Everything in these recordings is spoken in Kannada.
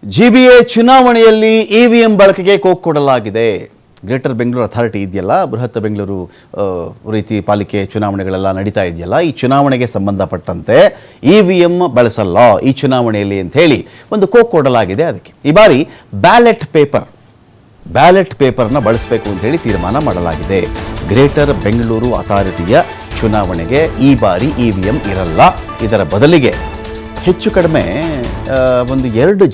ಜಿಬಿಎ ಚುನಾವಣೆಯಲ್ಲಿ ಇವಿಎಂ ಬಳಕೆಗೆ ಕೋಕ್ ಕೊಡಲಾಗಿದೆ. ಗ್ರೇಟರ್ ಬೆಂಗಳೂರು ಅಥಾರಿಟಿ ಇದೆಯಲ್ಲ, ಬೃಹತ್ ಬೆಂಗಳೂರು ರೀತಿ ಪಾಲಿಕೆ ಚುನಾವಣೆಗಳೆಲ್ಲ ನಡೀತಾ ಇದೆಯಲ್ಲ, ಈ ಚುನಾವಣೆಗೆ ಸಂಬಂಧಪಟ್ಟಂತೆ ಇವಿಎಂ ಬಳಸಲ್ಲ ಈ ಚುನಾವಣೆಯಲ್ಲಿ ಅಂತ ಹೇಳಿ ಒಂದು ಕೋಕ್ ಕೊಡಲಾಗಿದೆ. ಅದಕ್ಕೆ ಈ ಬಾರಿ ಬ್ಯಾಲೆಟ್ ಪೇಪರ್ನ ಬಳಸಬೇಕು ಅಂತ ಹೇಳಿ ತೀರ್ಮಾನ ಮಾಡಲಾಗಿದೆ. ಗ್ರೇಟರ್ ಬೆಂಗಳೂರು ಅಥಾರಿಟಿಯ ಚುನಾವಣೆಗೆ ಈ ಬಾರಿ ಇವಿಎಂ ಇರಲ್ಲ. ಇದರ ಬದಲಿಗೆ ಹೆಚ್ಚು ಕಡಿಮೆ ಒಂದು ಎರಡು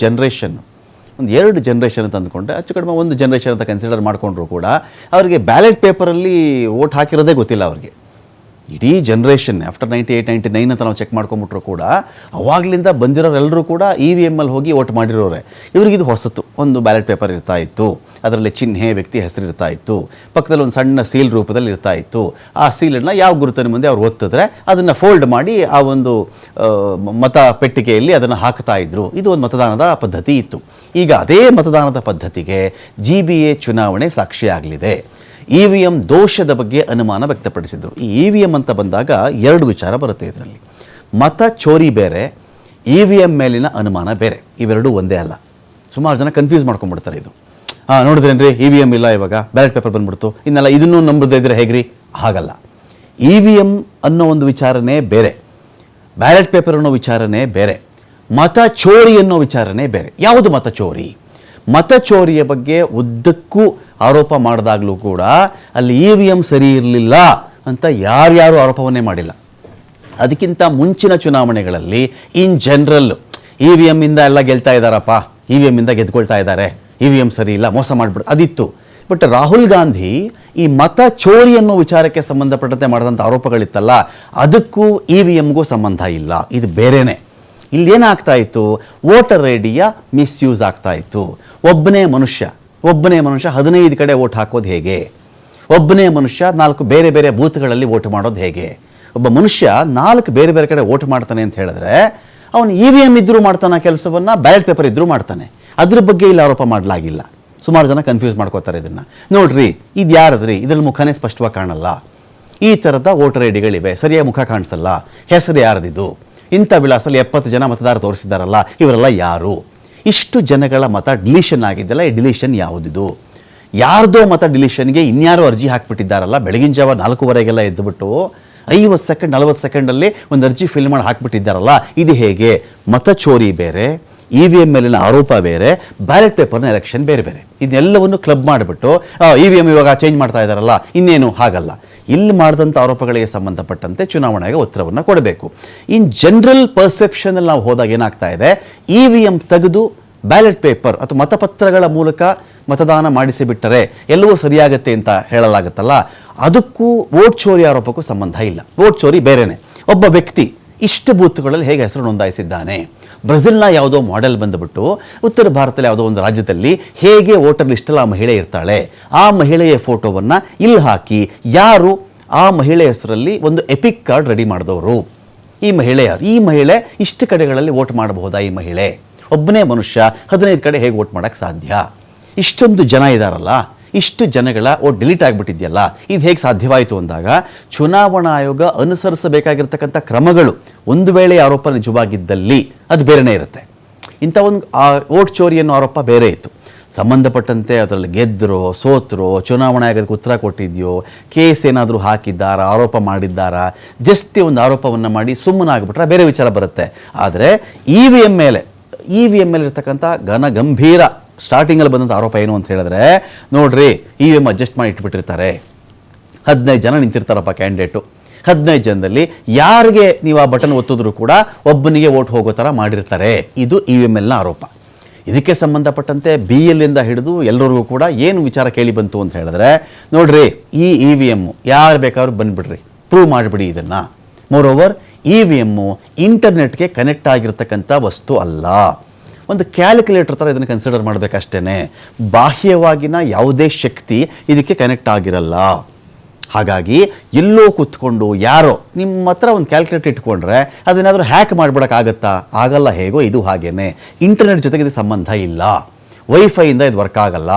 ಜನ್ರೇಷನ್ ಅಂತ ಅಂದ್ಕೊಂಡೆ, ಹೆಚ್ಚು ಕಡಿಮೆ ಒಂದು ಜನ್ರೇಷನ್ ಅಂತ ಕನ್ಸಿಡರ್ ಮಾಡಿಕೊಂಡ್ರು ಕೂಡ ಅವರಿಗೆ ಬ್ಯಾಲೆಟ್ ಪೇಪರಲ್ಲಿ ವೋಟ್ ಹಾಕಿರೋದೇ ಗೊತ್ತಿಲ್ಲ. ಅವ್ರಿಗೆ ಇಡೀ ಜನ್ರೇಷನ್ ಆಫ್ಟರ್ 98, 99 ಅಂತ ನಾವು ಚೆಕ್ ಮಾಡ್ಕೊಂಬಿಟ್ರು ಕೂಡ ಅವಾಗಲಿಂದ ಬಂದಿರೋರೆಲ್ಲರೂ ಕೂಡ EVM ಹೋಗಿ ವೋಟ್ ಮಾಡಿರೋರೆ. ಇವ್ರಿಗಿದು ಹೊಸತು. ಒಂದು ಬ್ಯಾಲೆಟ್ ಪೇಪರ್ ಇರ್ತಾ ಇತ್ತು, ಅದರಲ್ಲಿ ಚಿಹ್ನೆ, ವ್ಯಕ್ತಿ ಹೆಸರು ಇರ್ತಾ ಇತ್ತು, ಪಕ್ಕದಲ್ಲಿ ಒಂದು ಸಣ್ಣ ಸೀಲ್ ರೂಪದಲ್ಲಿ ಇರ್ತಾ ಇತ್ತು. ಆ ಸೀಲನ್ನು ಯಾವ ಗುರುತಿನ ಮುಂದೆ ಅವ್ರು ಒತ್ತಿದ್ರೆ ಅದನ್ನು ಫೋಲ್ಡ್ ಮಾಡಿ ಆ ಒಂದು ಮತ ಪೆಟ್ಟಿಗೆಯಲ್ಲಿ ಅದನ್ನು ಹಾಕ್ತಾ ಇದ್ರು. ಇದು ಒಂದು ಮತದಾನದ ಪದ್ಧತಿ ಇತ್ತು. ಈಗ ಅದೇ ಮತದಾನದ ಪದ್ಧತಿಗೆ GBA ಚುನಾವಣೆ ಸಾಕ್ಷಿಯಾಗಲಿದೆ. EVM ದೋಷದ ಬಗ್ಗೆ ಅನುಮಾನ ವ್ಯಕ್ತಪಡಿಸಿದರು. ಈ EVM ಅಂತ ಬಂದಾಗ ಎರಡು ವಿಚಾರ ಬರುತ್ತೆ ಇದರಲ್ಲಿ. ಮತ ಚೋರಿ ಬೇರೆ, EVM ಮೇಲಿನ ಅನುಮಾನ ಬೇರೆ. ಇವೆರಡೂ ಒಂದೇ ಅಲ್ಲ. ಸುಮಾರು ಜನ ಕನ್ಫ್ಯೂಸ್ ಮಾಡ್ಕೊಂಡ್ಬಿಡ್ತಾರೆ. ಇದು ನೋಡಿದ್ರೇನ್ರಿ EVM ಇಲ್ಲ, ಇವಾಗ ಬ್ಯಾಲೆಟ್ ಪೇಪರ್ ಬಂದ್ಬಿಡ್ತು, ಇನ್ನೆಲ್ಲ ಇದನ್ನು ನಂಬದೇ ಇದ್ರೆ ಹೇಗ್ರಿ? ಹಾಗಲ್ಲ. EVM ಅನ್ನೋ ಒಂದು ವಿಚಾರನೇ ಬೇರೆ, ಬ್ಯಾಲೆಟ್ ಪೇಪರ್ ಅನ್ನೋ ವಿಚಾರನೇ ಬೇರೆ, ಮತ ಚೋರಿ ಅನ್ನೋ ವಿಚಾರನೇ ಬೇರೆ. ಯಾವುದು ಮತ ಚೋರಿ? ಮತ ಚೋರಿಯ ಬಗ್ಗೆ ಉದ್ದಕ್ಕೂ ಆರೋಪ ಮಾಡಿದಾಗಲೂ ಕೂಡ ಅಲ್ಲಿ EVM ಸರಿ ಇರಲಿಲ್ಲ ಅಂತ ಯಾರ್ಯಾರು ಆರೋಪವನ್ನೇ ಮಾಡಿಲ್ಲ. ಅದಕ್ಕಿಂತ ಮುಂಚಿನ ಚುನಾವಣೆಗಳಲ್ಲಿ ಇನ್ ಜನರಲ್ EVM ಇಂದ ಎಲ್ಲ ಗೆಲ್ತಾ ಇದ್ದಾರಪ್ಪ, EVM ಇಂದ ಗೆದ್ಕೊಳ್ತಾ ಇದ್ದಾರೆ, EVM ಸರಿ ಇಲ್ಲ, ಮೋಸ ಮಾಡಿಬಿಡು ಅದಿತ್ತು. ಬಟ್ ರಾಹುಲ್ ಗಾಂಧಿ ಈ ಮತ ಚೋರಿ ಅನ್ನೋ ವಿಚಾರಕ್ಕೆ ಸಂಬಂಧಪಟ್ಟಂತೆ ಮಾಡಿದಂಥ ಆರೋಪಗಳಿತ್ತಲ್ಲ, ಅದಕ್ಕೂ EVMಗೂ ಸಂಬಂಧ ಇಲ್ಲ. ಇದು ಬೇರೆನೇ. ಇಲ್ಲೇನಾಗ್ತಾ ಇತ್ತು? ವೋಟರ್ ಐಡಿಯ ಮಿಸ್ಯೂಸ್ ಆಗ್ತಾ ಇತ್ತು. ಒಬ್ಬನೇ ಮನುಷ್ಯ 15 ಕಡೆ ವೋಟ್ ಹಾಕೋದು ಹೇಗೆ? ಒಬ್ಬನೇ ಮನುಷ್ಯ 4 ಬೇರೆ ಬೇರೆ ಬೂತ್ಗಳಲ್ಲಿ ವೋಟ್ ಮಾಡೋದು ಹೇಗೆ? ಒಬ್ಬ ಮನುಷ್ಯ 4 ಬೇರೆ ಬೇರೆ ಕಡೆ ವೋಟ್ ಮಾಡ್ತಾನೆ ಅಂತ ಹೇಳಿದ್ರೆ ಅವನು EVM ಇದ್ರೂ ಮಾಡ್ತಾನೆ ಕೆಲಸವನ್ನು, ಬ್ಯಾಲೆಟ್ ಪೇಪರ್ ಇದ್ರೂ ಮಾಡ್ತಾನೆ. ಅದ್ರ ಬಗ್ಗೆ ಇಲ್ಲಿ ಆರೋಪ ಮಾಡಲಾಗಿಲ್ಲ. ಸುಮಾರು ಜನ ಕನ್ಫ್ಯೂಸ್ ಮಾಡ್ಕೋತಾರೆ ಇದನ್ನು. ನೋಡ್ರಿ, ಇದು ಯಾರದ್ರಿ? ಇದರಲ್ಲಿ ಮುಖನೇ ಸ್ಪಷ್ಟವಾಗಿ ಕಾಣಲ್ಲ. ಈ ಥರದ ವೋಟರ್ ಐಡಿಗಳಿವೆ, ಸರಿಯಾಗಿ ಮುಖ ಕಾಣಿಸಲ್ಲ, ಹೆಸರು ಯಾರದಿದು, ಇಂಥ ವಿಳಾಸಲ್ಲಿ 70 ಜನ ಮತದಾರ ತೋರಿಸಿದಾರಲ್ಲ, ಇವರೆಲ್ಲ ಯಾರು? ಇಷ್ಟು ಜನಗಳ ಮತ ಡಿಲೀಷನ್ ಆಗಿದ್ದಲ್ಲ, ಈ ಡಿಲೀಷನ್ ಯಾವುದಿದು? ಯಾರ್ದೋ ಮತ ಡಿಲೀಷನ್ಗೆ ಇನ್ಯಾರೋ ಅರ್ಜಿ ಹಾಕಿಬಿಟ್ಟಿದ್ದಾರಲ್ಲ, ಬೆಳಗಿನ ಜಾವ 4:15 ಎದ್ದುಬಿಟ್ಟು 50 ಸೆಕೆಂಡ್ 40 ಸೆಕೆಂಡಲ್ಲಿ ಒಂದು ಅರ್ಜಿ ಫಿಲ್ ಮಾಡಿ ಹಾಕಿಬಿಟ್ಟಿದ್ದಾರಲ್ಲ, ಇದು ಹೇಗೆ? ಮತ ಚೋರಿ ಬೇರೆ, EVM ಮೇಲಿನ ಆರೋಪ ಬೇರೆ, ಬ್ಯಾಲೆಟ್ ಪೇಪರ್ನ ಎಲೆಕ್ಷನ್ ಬೇರೆ ಬೇರೆ. ಇದನ್ನೆಲ್ಲವನ್ನು ಕ್ಲಬ್ ಮಾಡಿಬಿಟ್ಟು EVM ಇವಾಗ ಚೇಂಜ್ ಮಾಡ್ತಾ ಇದ್ದಾರಲ್ಲ, ಇನ್ನೇನು? ಹಾಗಲ್ಲ. ಇಲ್ಲಿ ಮಾಡಿದಂಥ ಆರೋಪಗಳಿಗೆ ಸಂಬಂಧಪಟ್ಟಂತೆ ಚುನಾವಣೆಗೆ ಉತ್ತರವನ್ನು ಕೊಡಬೇಕು. ಇನ್ ಜನರಲ್ ಪರ್ಸೆಪ್ಷನಲ್ಲಿ ನಾವು ಹೋದಾಗ ಏನಾಗ್ತಾ ಇದೆ, EVM ತೆಗೆದು ಬ್ಯಾಲೆಟ್ ಪೇಪರ್ ಅಥವಾ ಮತಪತ್ರಗಳ ಮೂಲಕ ಮತದಾನ ಮಾಡಿಸಿಬಿಟ್ಟರೆ ಎಲ್ಲವೂ ಸರಿಯಾಗತ್ತೆ ಅಂತ ಹೇಳಲಾಗುತ್ತಲ್ಲ, ಅದಕ್ಕೂ ವೋಟ್ ಚೋರಿ ಆರೋಪಕ್ಕೂ ಸಂಬಂಧ ಇಲ್ಲ. ವೋಟ್ ಚೋರಿ ಬೇರೆನೆ. ಒಬ್ಬ ವ್ಯಕ್ತಿ ಇಷ್ಟು ಬೂತ್ಗಳಲ್ಲಿ ಹೇಗೆ ಹೆಸರು ನೋಂದಾಯಿಸಿದ್ದಾನೆ, ಬ್ರೆಜಿಲ್ನ ಯಾವುದೋ ಮಾಡೆಲ್ ಬಂದುಬಿಟ್ಟು ಉತ್ತರ ಭಾರತದಲ್ಲಿ ಯಾವುದೋ ಒಂದು ರಾಜ್ಯದಲ್ಲಿ ಹೇಗೆ ವೋಟರ್ ಲಿಸ್ಟಲ್ಲಿ ಆ ಮಹಿಳೆ ಇರ್ತಾಳೆ, ಆ ಮಹಿಳೆಯ ಫೋಟೋವನ್ನು ಇಲ್ಲಿ ಹಾಕಿ ಯಾರು ಆ ಮಹಿಳೆ ಹೆಸರಲ್ಲಿ ಒಂದು ಎಪಿಕ್ ಕಾರ್ಡ್ ರೆಡಿ ಮಾಡಿದವರು, ಈ ಮಹಿಳೆ ಯಾರು, ಈ ಮಹಿಳೆ ಇಷ್ಟು ಕಡೆಗಳಲ್ಲಿ ವೋಟ್ ಮಾಡಬಹುದಾ, ಈ ಮಹಿಳೆ ಒಬ್ಬನೇ ಮನುಷ್ಯ 15 ಕಡೆ ಹೇಗೆ ವೋಟ್ ಮಾಡೋಕ್ಕೆ ಸಾಧ್ಯ? ಇಷ್ಟೊಂದು ಜನ ಇದ್ದಾರಲ್ಲ, ಇಷ್ಟು ಜನಗಳ ವೋಟ್ ಡಿಲೀಟ್ ಆಗಿಬಿಟ್ಟಿದೆಯಲ್ಲ, ಇದು ಹೇಗೆ ಸಾಧ್ಯವಾಯಿತು ಅಂದಾಗ ಚುನಾವಣಾ ಆಯೋಗ ಅನುಸರಿಸಬೇಕಾಗಿರ್ತಕ್ಕಂಥ ಕ್ರಮಗಳು ಒಂದು ವೇಳೆ ಆರೋಪ ನಿಜವಾಗಿದ್ದಲ್ಲಿ ಅದು ಬೇರೆಯೇ ಇರುತ್ತೆ. ಇಂಥ ಒಂದು ವೋಟ್ ಚೋರಿ ಅನ್ನೋ ಆರೋಪ ಬೇರೆ ಇತ್ತು. ಸಂಬಂಧಪಟ್ಟಂತೆ ಅದರಲ್ಲಿ ಗೆದ್ದರೋ ಸೋತರೋ, ಚುನಾವಣಾ ಆಯೋಗಕ್ಕೆ ಉತ್ತರ ಕೊಟ್ಟಿದೆಯೋ, ಕೇಸ್ ಏನಾದರೂ ಹಾಕಿದ್ದಾರಾ, ಆರೋಪ ಮಾಡಿದ್ದಾರಾ, ಜಸ್ಟ್ ಒಂದು ಆರೋಪವನ್ನು ಮಾಡಿ ಸುಮ್ಮನಾಗ್ಬಿಟ್ರೆ ಬೇರೆ ವಿಚಾರ ಬರುತ್ತೆ. ಆದರೆ EVM ಮೇಲೆ ಇರ್ತಕ್ಕಂಥ ಗಂಭೀರ ಸ್ಟಾರ್ಟಿಂಗಲ್ಲಿ ಬಂದಂಥ ಆರೋಪ ಏನು ಅಂತ ಹೇಳಿದ್ರೆ, ನೋಡ್ರಿ EVM ಅಡ್ಜಸ್ಟ್ ಮಾಡಿ ಇಟ್ಬಿಟ್ಟಿರ್ತಾರೆ, 15 ಜನ ನಿಂತಿರ್ತಾರಪ್ಪ ಕ್ಯಾಂಡಿಡೇಟು, 15 ಜನದಲ್ಲಿ ಯಾರಿಗೆ ನೀವು ಆ ಬಟನ್ ಒತ್ತಿದ್ರು ಕೂಡ ಒಬ್ಬನಿಗೆ ವೋಟ್ ಹೋಗೋ ಥರ ಮಾಡಿರ್ತಾರೆ. ಇದು EVMನ ಆರೋಪ. ಇದಕ್ಕೆ ಸಂಬಂಧಪಟ್ಟಂತೆ BL ಇಂದ ಹಿಡಿದು ಎಲ್ಲರಿಗೂ ಕೂಡ ಏನು ವಿಚಾರ ಕೇಳಿ ಬಂತು ಅಂತ ಹೇಳಿದ್ರೆ, ನೋಡ್ರಿ ಈ EVM ಯಾರು ಬೇಕಾದ್ರೂ ಬಂದುಬಿಡ್ರಿ, ಪ್ರೂವ್ ಮಾಡಿಬಿಡಿ ಇದನ್ನು. ಮೋರೋವರ್ EVM ಇಂಟರ್ನೆಟ್ಗೆ ಕನೆಕ್ಟ್ ಆಗಿರ್ತಕ್ಕಂಥ ವಸ್ತು ಅಲ್ಲ, ಒಂದು ಕ್ಯಾಲ್ಕುಲೇಟರ್ ಥರ ಇದನ್ನು ಕನ್ಸಿಡರ್ ಮಾಡಬೇಕಷ್ಟೇ. ಬಾಹ್ಯವಾಗಿನ ಯಾವುದೇ ಶಕ್ತಿ ಇದಕ್ಕೆ ಕನೆಕ್ಟ್ ಆಗಿರಲ್ಲ. ಹಾಗಾಗಿ ಎಲ್ಲೋ ಕೂತ್ಕೊಂಡು ಯಾರೋ ನಿಮ್ಮ ಹತ್ರ ಒಂದು ಕ್ಯಾಲ್ಕುಲೇಟರ್ ಇಟ್ಕೊಂಡ್ರೆ ಅದನ್ನಾದರೂ ಹ್ಯಾಕ್ ಮಾಡಿಬಿಡೋಕ್ಕಾಗತ್ತಾ? ಆಗಲ್ಲ. ಹೇಗೋ ಇದು ಹಾಗೇನೆ. ಇಂಟರ್ನೆಟ್ ಜೊತೆಗೆ ಇದು ಸಂಬಂಧ ಇಲ್ಲ. ವೈಫೈಯಿಂದ ಇದು ವರ್ಕ್ ಆಗಲ್ಲ.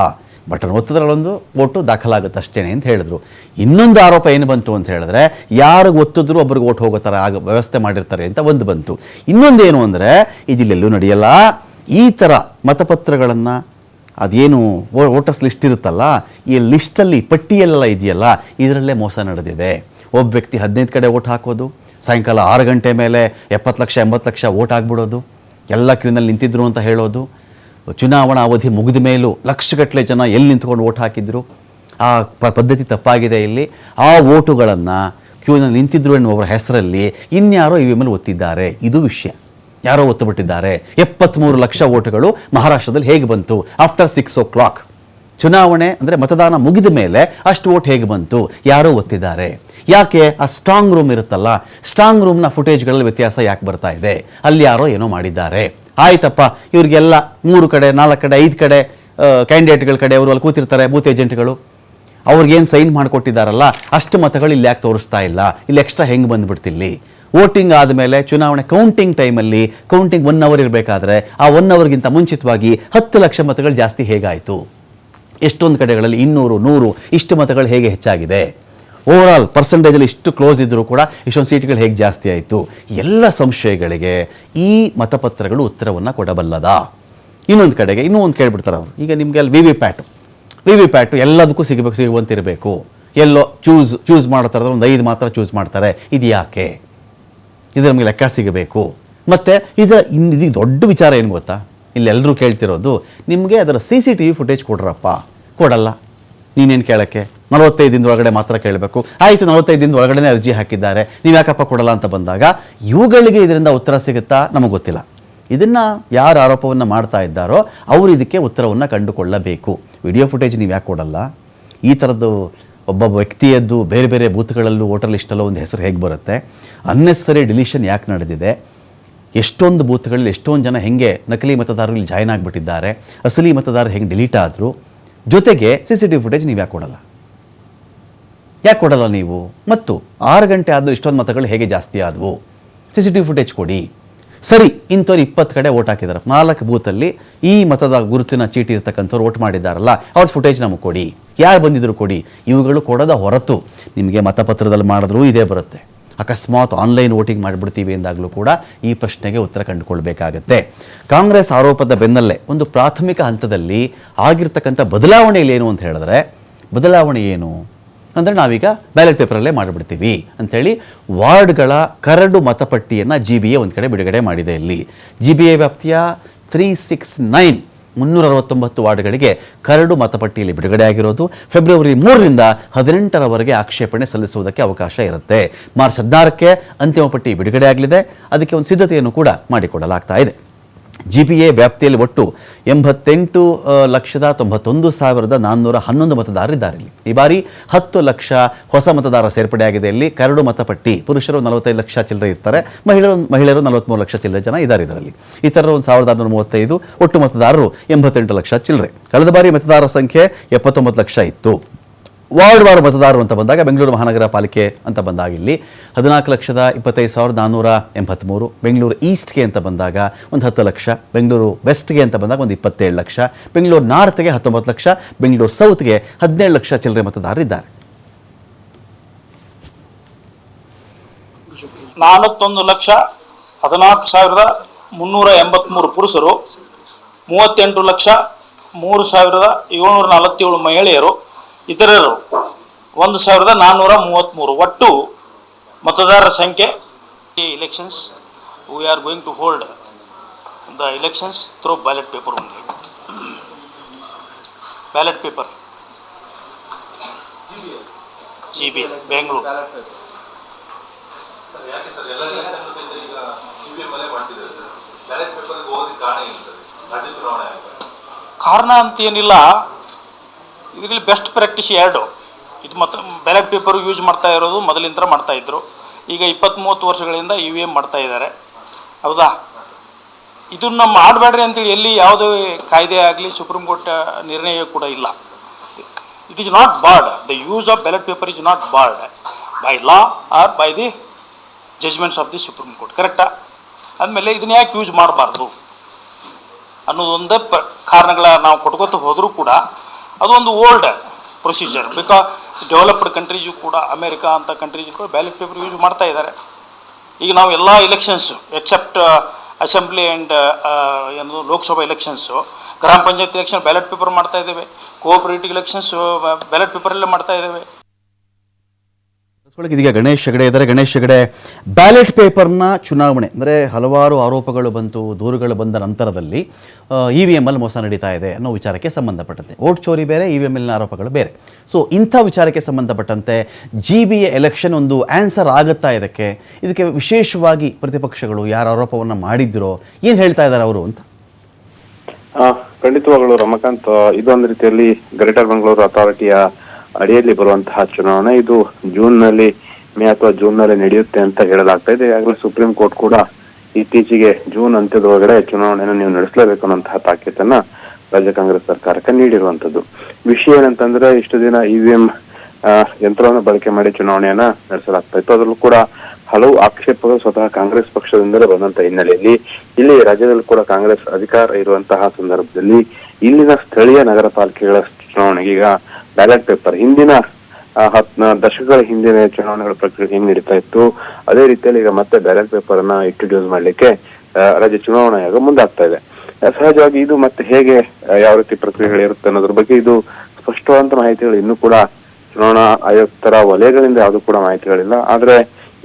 ಬಟನ್ ಒತ್ತಿದ್ರಲ್ಲೊಂದು ಓಟು ದಾಖಲಾಗುತ್ತೆ ಅಷ್ಟೇ ಅಂತ ಹೇಳಿದ್ರು. ಇನ್ನೊಂದು ಆರೋಪ ಏನು ಬಂತು ಅಂತ ಹೇಳಿದ್ರೆ, ಯಾರಿಗೆ ಒತ್ತಿದ್ರು ಒಬ್ರಿಗೆ ಓಟ್ ಹೋಗೋ ಥರ ವ್ಯವಸ್ಥೆ ಮಾಡಿರ್ತಾರೆ ಅಂತ ಒಂದು ಬಂತು. ಇನ್ನೊಂದೇನು ಅಂದರೆ, ಇದಿಲ್ಲೆಲ್ಲೂ ನಡೆಯಲ್ಲ, ಈ ಥರ ಮತಪತ್ರಗಳನ್ನು ಅದೇನು ವೋಟರ್ಸ್ ಲಿಸ್ಟ್ ಇರುತ್ತಲ್ಲ, ಈ ಲಿಸ್ಟಲ್ಲಿ ಪಟ್ಟಿಯೆಲ್ಲ ಇದೆಯಲ್ಲ, ಇದರಲ್ಲೇ ಮೋಸ ನಡೆದಿದೆ. ಒಬ್ಬ ವ್ಯಕ್ತಿ 15 ಕಡೆ ವೋಟ್ ಹಾಕೋದು, ಸಾಯಂಕಾಲ 6 ಗಂಟೆ ಮೇಲೆ 70 ಲಕ್ಷ 80 ಲಕ್ಷ ವೋಟ್ ಆಗಿಬಿಡೋದು, ಎಲ್ಲ ಕ್ಯೂನಲ್ಲಿ ನಿಂತಿದ್ರು ಅಂತ ಹೇಳೋದು. ಚುನಾವಣಾ ಅವಧಿ ಮುಗಿದ ಮೇಲೂ ಲಕ್ಷಗಟ್ಟಲೆ ಜನ ಎಲ್ಲಿ ನಿಂತ್ಕೊಂಡು ವೋಟ್ ಹಾಕಿದ್ರು. ಆ ಪದ್ಧತಿ ತಪ್ಪಾಗಿದೆ ಇಲ್ಲಿ. ಆ ವೋಟುಗಳನ್ನು ಕ್ಯೂನಲ್ಲಿ ನಿಂತಿದ್ರು ಎನ್ನುವರ ಹೆಸರಲ್ಲಿ ಇನ್ಯಾರೋ EVM ಒತ್ತಿದ್ದಾರೆ. ಇದು ವಿಷಯ. ಯಾರೋ ಒತ್ತುಬಿಟ್ಟಿದ್ದಾರೆ. 73 ಲಕ್ಷ ವೋಟುಗಳು ಮಹಾರಾಷ್ಟ್ರದಲ್ಲಿ ಹೇಗೆ ಬಂತು? ಆಫ್ಟರ್ 6 o'clock ಚುನಾವಣೆ ಅಂದರೆ ಮತದಾನ ಮುಗಿದ ಮೇಲೆ ಅಷ್ಟು ವೋಟ್ ಹೇಗೆ ಬಂತು? ಯಾರೋ ಒತ್ತಿದ್ದಾರೆ. ಯಾಕೆ? ಆ ಸ್ಟ್ರಾಂಗ್ ರೂಮ್ ಇರುತ್ತಲ್ಲ, ಸ್ಟ್ರಾಂಗ್ ರೂಮ್ನ ಫುಟೇಜ್ಗಳಲ್ಲಿ ವ್ಯತ್ಯಾಸ ಯಾಕೆ ಬರ್ತಾ ಇದೆ? ಅಲ್ಲಿ ಯಾರೋ ಏನೋ ಮಾಡಿದ್ದಾರೆ. ಆಯ್ತಪ್ಪ, ಇವ್ರಿಗೆಲ್ಲ 3 ಕಡೆ 4 ಕಡೆ 5 ಕಡೆ ಕ್ಯಾಂಡಿಡೇಟ್ಗಳ ಕಡೆ ಅವರು ಅಲ್ಲಿ ಕೂತಿರ್ತಾರೆ, ಬೂತ್ ಏಜೆಂಟ್ಗಳು. ಅವ್ರಿಗೇನು ಸೈನ್ ಮಾಡಿಕೊಟ್ಟಿದ್ದಾರಲ್ಲ ಅಷ್ಟು ಮತಗಳು ಇಲ್ಲಿ ಯಾಕೆ ತೋರಿಸ್ತಾ ಇಲ್ಲ? ಇಲ್ಲಿ ಎಕ್ಸ್ಟ್ರಾ ಹೆಂಗೆ ಬಂದುಬಿಡ್ತಿಲ್ಲಿ? ವೋಟಿಂಗ್ ಆದಮೇಲೆ ಚುನಾವಣೆ ಕೌಂಟಿಂಗ್ ಟೈಮಲ್ಲಿ ಕೌಂಟಿಂಗ್ 1 hour ಇರಬೇಕಾದ್ರೆ ಆ 1 hourಗಿಂತ ಮುಂಚಿತವಾಗಿ 10 ಲಕ್ಷ ಮತಗಳು ಜಾಸ್ತಿ ಹೇಗಾಯಿತು? ಎಷ್ಟೊಂದು ಕಡೆಗಳಲ್ಲಿ 200 100 ಇಷ್ಟು ಮತಗಳು ಹೇಗೆ ಹೆಚ್ಚಾಗಿದೆ? ಓವರಾಲ್ ಪರ್ಸೆಂಟೇಜಲ್ಲಿ ಇಷ್ಟು ಕ್ಲೋಸ್ ಇದ್ದರೂ ಕೂಡ ಇಷ್ಟೊಂದು ಸೀಟ್ಗಳು ಹೇಗೆ ಜಾಸ್ತಿ ಆಯಿತು? ಎಲ್ಲ ಸಂಶಯಗಳಿಗೆ ಈ ಮತಪತ್ರಗಳು ಉತ್ತರವನ್ನು ಕೊಡಬಲ್ಲದ? ಇನ್ನೊಂದು ಕಡೆಗೆ ಇನ್ನೂ ಒಂದು ಕೇಳಿಬಿಡ್ತಾರೆ ಅವರು. ಈಗ ನಿಮಗೆ ಅಲ್ಲಿ ವಿ ವಿ ಪ್ಯಾಟು ಎಲ್ಲದಕ್ಕೂ ಸಿಗುವಂತಿರಬೇಕು. ಎಲ್ಲೋ ಚೂಸ್ ಮಾಡೋ ಥರದಲ್ಲಿ ಒಂದು 5 ಮಾತ್ರ ಚೂಸ್ ಮಾಡ್ತಾರೆ. ಇದು ಯಾಕೆ? ಇದು ನಮಗೆ ಲೆಕ್ಕ ಸಿಗಬೇಕು. ಮತ್ತು ಇದು ದೊಡ್ಡ ವಿಚಾರ ಏನು ಗೊತ್ತಾ? ಇಲ್ಲೆಲ್ಲರೂ ಕೇಳ್ತಿರೋದು, ನಿಮಗೆ ಅದರ CCTV ಫುಟೇಜ್ ಕೊಡ್ರಪ್ಪ. ಕೊಡಲ್ಲ. ನೀನೇನು ಕೇಳೋಕ್ಕೆ? 45 ದಿನದ ಒಳಗಡೆ ಮಾತ್ರ ಕೇಳಬೇಕು. ಆಯಿತು, 45 ದಿನದ ಒಳಗಡೆ ಅರ್ಜಿ ಹಾಕಿದ್ದಾರೆ, ನೀವು ಯಾಕಪ್ಪ ಕೊಡಲ್ಲ ಅಂತ ಬಂದಾಗ ಇವುಗಳಿಗೆ ಇದರಿಂದ ಉತ್ತರ ಸಿಗುತ್ತಾ? ನಮಗೆ ಗೊತ್ತಿಲ್ಲ. ಇದನ್ನು ಯಾರು ಆರೋಪವನ್ನು ಮಾಡ್ತಾ ಇದ್ದಾರೋ ಅವರು ಇದಕ್ಕೆ ಉತ್ತರವನ್ನು ಕಂಡುಕೊಳ್ಳಬೇಕು. ವಿಡಿಯೋ ಫುಟೇಜ್ ನೀವು ಯಾಕೆ ಕೊಡಲ್ಲ? ಈ ಥರದ್ದು ಒಬ್ಬ ವ್ಯಕ್ತಿಯದ್ದು ಬೇರೆ ಬೇರೆ ಬೂತ್ಗಳಲ್ಲೂ ವೋಟರ್ ಲಿಸ್ಟಲ್ಲೂ ಒಂದು ಹೆಸರು ಹೇಗೆ ಬರುತ್ತೆ? ಅನ್ನೆಸರಿ ಡಿಲೀಷನ್ ಯಾಕೆ ನಡೆದಿದೆ? ಎಷ್ಟೊಂದು ಬೂತ್ಗಳಲ್ಲಿ ಎಷ್ಟೊಂದು ಜನ ಹೆಂಗೆ ನಕಲಿ ಮತದಾರರು ಇಲ್ಲಿ ಜಾಯ್ನ್ ಆಗಿಬಿಟ್ಟಿದ್ದಾರೆ, ಅಸಲಿ ಮತದಾರರು ಹೆಂಗೆ ಡಿಲೀಟ್ ಆದರು? ಜೊತೆಗೆ CCTV ಫುಟೇಜ್ ನೀವು ಯಾಕೆ ಕೊಡಲ್ಲ ನೀವು? ಮತ್ತು 6 ಗಂಟೆ ಆದರೂ ಇಷ್ಟೊಂದು ಮತಗಳು ಹೇಗೆ ಜಾಸ್ತಿ ಆದವು? CCTV ಫುಟೇಜ್ ಕೊಡಿ. ಸರಿ, ಇಂಥವ್ರು 20 ಕಡೆ ವೋಟ್ ಹಾಕಿದ್ದಾರೆ, 4 ಬೂತಲ್ಲಿ ಈ ಮತದ ಗುರುತಿನ ಚೀಟಿ ಇರ್ತಕ್ಕಂಥವ್ರು ವೋಟ್ ಮಾಡಿದ್ದಾರಲ್ಲ, ಅವ್ರ ಫುಟೇಜ್ ನಮಗೆ ಕೊಡಿ. ಯಾರು ಬಂದಿದ್ರು ಕೊಡಿ. ಇವುಗಳು ಕೊಡದ ಹೊರತು ನಿಮಗೆ ಮತಪತ್ರದಲ್ಲಿ ಮಾಡಿದ್ರೂ ಇದೇ ಬರುತ್ತೆ. ಅಕಸ್ಮಾತ್ ಆನ್ಲೈನ್ ವೋಟಿಂಗ್ ಮಾಡಿಬಿಡ್ತೀವಿ ಎಂದಾಗಲೂ ಕೂಡ ಈ ಪ್ರಶ್ನೆಗೆ ಉತ್ತರ ಕಂಡುಕೊಳ್ಬೇಕಾಗತ್ತೆ. ಕಾಂಗ್ರೆಸ್ ಆರೋಪದ ಬೆನ್ನಲ್ಲೇ ಒಂದು ಪ್ರಾಥಮಿಕ ಹಂತದಲ್ಲಿ ಆಗಿರ್ತಕ್ಕಂಥ ಬದಲಾವಣೆಯಲ್ಲಿ ಏನು ಅಂತ ಹೇಳಿದ್ರೆ, ಬದಲಾವಣೆ ಏನು ಅಂದರೆ ನಾವೀಗ ಬ್ಯಾಲೆಟ್ ಪೇಪರಲ್ಲೇ ಮಾಡಿಬಿಡ್ತೀವಿ ಅಂಥೇಳಿ ವಾರ್ಡ್ಗಳ ಕರಡು ಮತಪಟ್ಟಿಯನ್ನು GBA ಒಂದು ಕಡೆ ಬಿಡುಗಡೆ ಮಾಡಿದೆ. ಇಲ್ಲಿ GBA ವ್ಯಾಪ್ತಿಯ 369 ವಾರ್ಡ್ಗಳಿಗೆ ಕರಡು ಮತಪಟ್ಟಿಯಲ್ಲಿ ಬಿಡುಗಡೆ ಆಗಿರೋದು. ಫೆಬ್ರವರಿ 3ರಿಂದ 18ರವರೆಗೆ ಆಕ್ಷೇಪಣೆ ಸಲ್ಲಿಸುವುದಕ್ಕೆ ಅವಕಾಶ ಇರುತ್ತೆ. ಮಾರ್ಚ್ 16ಕ್ಕೆ ಅಂತಿಮ ಪಟ್ಟಿ ಬಿಡುಗಡೆ ಆಗಲಿದೆ. ಅದಕ್ಕೆ ಒಂದು ಸಿದ್ಧತೆಯನ್ನು ಕೂಡ ಮಾಡಿಕೊಡಲಾಗ್ತಾ ಇದೆ. GBA ವ್ಯಾಪ್ತಿಯಲ್ಲಿ ಒಟ್ಟು 88,91,411 ಮತದಾರರಿದ್ದಾರೆ. ಈ ಬಾರಿ 10 ಲಕ್ಷ ಹೊಸ ಮತದಾರ ಸೇರ್ಪಡೆಯಾಗಿದೆ. ಇಲ್ಲಿ ಕರಡು ಮತಪಟ್ಟಿ ಪುರುಷರು 45 ಲಕ್ಷ ಚಿಲ್ಲರೆ ಇರ್ತಾರೆ, ಮಹಿಳೆಯರು 43 ಲಕ್ಷ ಚಿಲ್ಲರೆ ಜನ ಇದ್ದಾರೆ. ಇದರಲ್ಲಿ ಇತರರು 1,635, ಒಟ್ಟು ಮತದಾರರು 88 ಲಕ್ಷ ಚಿಲ್ಲರೆ. ಕಳೆದ ಬಾರಿ ಮತದಾರರ ಸಂಖ್ಯೆ 79 ಲಕ್ಷ ಇತ್ತು. ವಾರ್ಡ್ ವಾರು ಮತದಾರರು ಅಂತ ಬಂದಾಗ ಬೆಂಗಳೂರು ಮಹಾನಗರ ಪಾಲಿಕೆ ಅಂತ ಬಂದಾಗ ಇಲ್ಲಿ 14,25,483, ಬೆಂಗಳೂರು ಈಸ್ಟ್ಗೆ ಅಂತ ಬಂದಾಗ ಒಂದು 10 ಲಕ್ಷ, ಬೆಂಗಳೂರು ವೆಸ್ಟ್ಗೆ ಅಂತ ಬಂದಾಗ ಒಂದು 27 ಲಕ್ಷ, ಬೆಂಗಳೂರು ನಾರ್ತ್ಗೆ 19 ಲಕ್ಷ, ಬೆಂಗಳೂರು ಸೌತ್ಗೆ 17 ಲಕ್ಷ ಚಿಲ್ಲರೆ ಮತದಾರರಿದ್ದಾರೆ. 41,14,383 ಪುರುಷರು, 38,03,747 ಮಹಿಳೆಯರು, ಇತರರು 1,433. ಒಟ್ಟು ಮತದಾರರ ಸಂಖ್ಯೆ. Elections we are going to hold the elections through ballot paper only. Ballot paper GBA Bengaluru. ಕಾರಣ ಅಂತ ಏನಿಲ್ಲ, ಇದರಲ್ಲಿ ಬೆಸ್ಟ್ ಪ್ರಾಕ್ಟೀಸ್ 2. ಇದು ಮತ್ತು ಬ್ಯಾಲೆಟ್ ಪೇಪರು ಯೂಸ್ ಮಾಡ್ತಾ ಇರೋದು ಮೊದಲಿಂದ ಮಾಡ್ತಾ ಇದ್ರು. ಈಗ 20-30 ವರ್ಷಗಳಿಂದ EVM ಮಾಡ್ತಾ ಇದ್ದಾರೆ. ಹೌದಾ? ಇದನ್ನು ಮಾಡಬೇಡ್ರಿ ಅಂತೇಳಿ ಎಲ್ಲಿ ಯಾವುದೇ ಕಾಯ್ದೆ ಆಗಲಿ ಸುಪ್ರೀಂ ಕೋರ್ಟ್ ನಿರ್ಣಯ ಕೂಡ ಇಲ್ಲ. It is not barred. The use of ballot paper is not barred by law or by the judgments of the supreme court. ಕರೆಕ್ಟಾ? ಅಂದಮೇಲೆ ಇದನ್ನ ಯಾಕೆ ಯೂಸ್ ಮಾಡಬಾರ್ದು ಅನ್ನೋದೊಂದೇ ಕಾರಣಗಳ ನಾವು ಕೊಟ್ಕೋತ ಹೋದರೂ ಕೂಡ ಅದೊಂದು old procedure. Because developed countries ಕೂಡ, ಅಮೇರಿಕಾ ಅಂತ ಕಂಟ್ರೀಸು ಕೂಡ ಬ್ಯಾಲೆಟ್ ಪೇಪರ್ ಯೂಸ್ ಮಾಡ್ತಾ ಇದ್ದಾರೆ. ಈಗ ನಾವು ಎಲ್ಲ ಎಲೆಕ್ಷನ್ಸ್ ಎಕ್ಸೆಪ್ಟ್ ಅಸೆಂಬ್ಲಿ ಆ್ಯಂಡ್ ಏನು ಲೋಕಸಭಾ ಎಲೆಕ್ಷನ್ಸು, ಗ್ರಾಮ ಪಂಚಾಯತ್ ಎಲೆಕ್ಷನ್ ಬ್ಯಾಲೆಟ್ ಪೇಪರ್ ಮಾಡ್ತಾ ಇದ್ದೇವೆ, ಕೋಆಪರೇಟಿವ್ ಎಲೆಕ್ಷನ್ಸು ಬ್ಯಾಲೆಟ್ ಪೇಪರಲ್ಲೇ ಮಾಡ್ತಾ ಇದ್ದೇವೆ. ಇದೀಗ ಗಣೇಶ್ ಹೆಗಡೆ ಇದ್ದಾರೆ. ಗಣೇಶ್ ಹೆಗಡೆ, ಬ್ಯಾಲೆಟ್ ಪೇಪರ್ನ ಚುನಾವಣೆ ಅಂದರೆ ಹಲವಾರು ಆರೋಪಗಳು ಬಂತು, ದೂರುಗಳು ಬಂದ ನಂತರದಲ್ಲಿ EVM ಅಲ್ಲಿ ಮೋಸ ನಡೀತಾ ಇದೆ ಅನ್ನೋ ವಿಚಾರಕ್ಕೆ ಸಂಬಂಧಪಟ್ಟಂತೆ ವೋಟ್ ಚೋರಿ ಬೇರೆ, EVM ಅಲ್ಲಿನ ಆರೋಪಗಳು ಬೇರೆ. ಸೊ ಇಂಥ ವಿಚಾರಕ್ಕೆ ಸಂಬಂಧಪಟ್ಟಂತೆ GB ಎಲೆಕ್ಷನ್ ಒಂದು ಆನ್ಸರ್ ಆಗುತ್ತಾ ಇದಕ್ಕೆ ವಿಶೇಷವಾಗಿ ಪ್ರತಿಪಕ್ಷಗಳು ಯಾರು ಆರೋಪವನ್ನು ಮಾಡಿದ್ರೋ ಏನು ಹೇಳ್ತಾ ಇದ್ದಾರೆ ಅವರು ಅಂತ? ಖಂಡಿತವಾಗಲು ರಮಕಾಂತ್, ಇದೊಂದು ರೀತಿಯಲ್ಲಿ ಗ್ರೇಟರ್ ಬೆಂಗಳೂರು ಅಥಾರಿಟಿಯ ಅಡಿಯಲ್ಲಿ ಬರುವಂತಹ ಚುನಾವಣೆ. ಇದು ಮೇ ಅಥವಾ ಜೂನ್ ನಲ್ಲಿ ನಡೆಯುತ್ತೆ ಅಂತ ಹೇಳಲಾಗ್ತಾ ಇದೆ. ಈಗಾಗಲೇ ಸುಪ್ರೀಂ ಕೋರ್ಟ್ ಕೂಡ ಇತ್ತೀಚೆಗೆ ಜೂನ್ ಅಂತ್ಯದೊಳಗಡೆ ಚುನಾವಣೆಯನ್ನು ನೀವು ನಡೆಸಲೇಬೇಕು ಅನ್ನುವಂತಹ ತಾಕೀತನ್ನ ರಾಜ್ಯ ಕಾಂಗ್ರೆಸ್ ಸರ್ಕಾರಕ್ಕೆ ನೀಡಿರುವಂತದ್ದು. ವಿಷಯ ಏನಂತಂದ್ರೆ, ಇಷ್ಟು ದಿನ EVM ಯಂತ್ರವನ್ನು ಬಳಕೆ ಮಾಡಿ ಚುನಾವಣೆಯನ್ನ ನಡೆಸಲಾಗ್ತಾ ಇತ್ತು. ಅದರಲ್ಲೂ ಕೂಡ ಹಲವು ಆಕ್ಷೇಪಗಳು ಸ್ವತಃ ಕಾಂಗ್ರೆಸ್ ಪಕ್ಷದಿಂದಲೇ ಬಂದಂತ ಹಿನ್ನೆಲೆಯಲ್ಲಿ ಇಲ್ಲಿ ರಾಜ್ಯದಲ್ಲಿ ಕೂಡ ಕಾಂಗ್ರೆಸ್ ಅಧಿಕಾರ ಇರುವಂತಹ ಸಂದರ್ಭದಲ್ಲಿ ಇಲ್ಲಿನ ಸ್ಥಳೀಯ ನಗರ ಪಾಲಿಕೆಗಳ ಚುನಾವಣೆಗೆ ಈಗ ಬ್ಯಾಲೆಟ್ ಪೇಪರ್ ಹಿಂದಿನ ದಶಕಗಳ ಹಿಂದಿನ ಚುನಾವಣೆಗಳ ಪ್ರಕ್ರಿಯೆ ಹೆಂಗ್ ನಡೀತಾ ಇತ್ತು, ಅದೇ ರೀತಿಯಲ್ಲಿ ಈಗ ಮತ್ತೆ ಬ್ಯಾಲೆಟ್ ಪೇಪರ್ ಅನ್ನ ಇಂಟ್ರೊಡ್ಯೂಸ್ ಮಾಡ್ಲಿಕ್ಕೆ ರಾಜ್ಯ ಚುನಾವಣಾ ಆಯೋಗ ಮುಂದಾಗ್ತಾ ಇದೆ. ಸಹಜವಾಗಿ ಇದು ಮತ್ತೆ ಹೇಗೆ ಯಾವ ರೀತಿ ಪ್ರಕ್ರಿಯೆಗಳಿರುತ್ತೆ ಅನ್ನೋದ್ರ ಬಗ್ಗೆ ಇದು ಸ್ಪಷ್ಟವಾದಂತ ಮಾಹಿತಿಗಳು ಇನ್ನೂ ಕೂಡ ಚುನಾವಣಾ ಆಯುಕ್ತರ ವಲಯಗಳಿಂದ ಯಾವ್ದು ಕೂಡ ಮಾಹಿತಿಗಳಿಲ್ಲ. ಆದ್ರೆ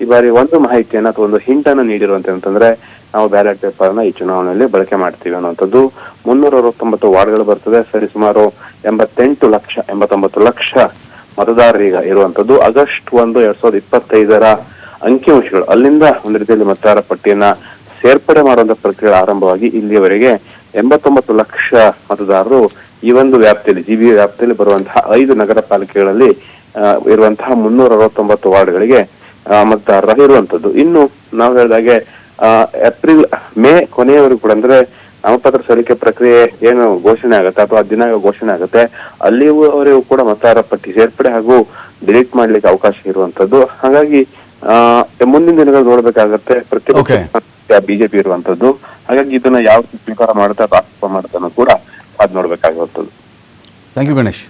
ಈ ಬಾರಿ ಒಂದು ಮಾಹಿತಿಯನ್ನ ಅಥವಾ ಒಂದು ಹಿಂಟ್ ಅನ್ನ ನೀಡಿರುವಂತ ಅಂತಂದ್ರೆ, ನಾವು ಬ್ಯಾಲೆಟ್ ಪೇಪರ್ ನ ಈ ಚುನಾವಣೆಯಲ್ಲಿ ಬಳಕೆ ಮಾಡ್ತೀವಿ ಅನ್ನುವಂಥದ್ದು. 369 ವಾರ್ಡ್ಗಳು ಬರ್ತದೆ, ಸರಿ ಸುಮಾರು 89 ಲಕ್ಷ ಮತದಾರರೀಗ ಇರುವಂತದ್ದು. ಆಗಸ್ಟ್ 1, 2025 ಅಂಕಿಅಂಶಗಳು ಅಲ್ಲಿಂದ ಒಂದು ರೀತಿಯಲ್ಲಿ ಮತದಾರ ಪಟ್ಟಿಯನ್ನ ಸೇರ್ಪಡೆ ಮಾಡುವಂತ ಪ್ರಕ್ರಿಯೆ ಆರಂಭವಾಗಿ ಇಲ್ಲಿಯವರೆಗೆ 89 ಲಕ್ಷ ಮತದಾರರು ಈ ಒಂದು ವ್ಯಾಪ್ತಿಯಲ್ಲಿ GB ವ್ಯಾಪ್ತಿಯಲ್ಲಿ ಬರುವಂತಹ 5 ನಗರ ಪಾಲಿಕೆಗಳಲ್ಲಿ ಇರುವಂತಹ 369 ವಾರ್ಡ್ಗಳಿಗೆ ಮತದಾರರ ಇರುವಂತದ್ದು. ಇನ್ನು ನಾವು ಹೇಳಿದಾಗೆ ಮೇ ಕೊನೆಯವರೆಗೂ ಕೂಡ, ಅಂದ್ರೆ ನಾಮಪತ್ರ ಸಲ್ಲಿಕೆ ಪ್ರಕ್ರಿಯೆ ಏನು ಘೋಷಣೆ ಆಗುತ್ತೆ ಅಥವಾ ದಿನಾಂಕ ಘೋಷಣೆ ಆಗುತ್ತೆ ಅಲ್ಲಿವರೆಗೂ ಕೂಡ ಮತದಾರ ಪಟ್ಟಿ ಸೇರ್ಪಡೆ ಹಾಗೂ ಡಿಲೀಟ್ ಮಾಡ್ಲಿಕ್ಕೆ ಅವಕಾಶ ಇರುವಂತದ್ದು. ಹಾಗಾಗಿ ಮುಂದಿನ ದಿನಗಳು ನೋಡ್ಬೇಕಾಗತ್ತೆ ಪ್ರತಿಪಕ್ಷ ಬಿಜೆಪಿ ಇರುವಂತದ್ದು. ಹಾಗಾಗಿ ಇದನ್ನ ಯಾವ ಸ್ವೀಕಾರ ಮಾಡುತ್ತೆ ಅಥವಾ ಆಕ್ಷೇಪ ಮಾಡುತ್ತೆ ಅನ್ನೋದು ಕೂಡ ಅದ್ ನೋಡ್ಬೇಕಾಗಿರುವಂತದ್ದು. Thank you Ganesh.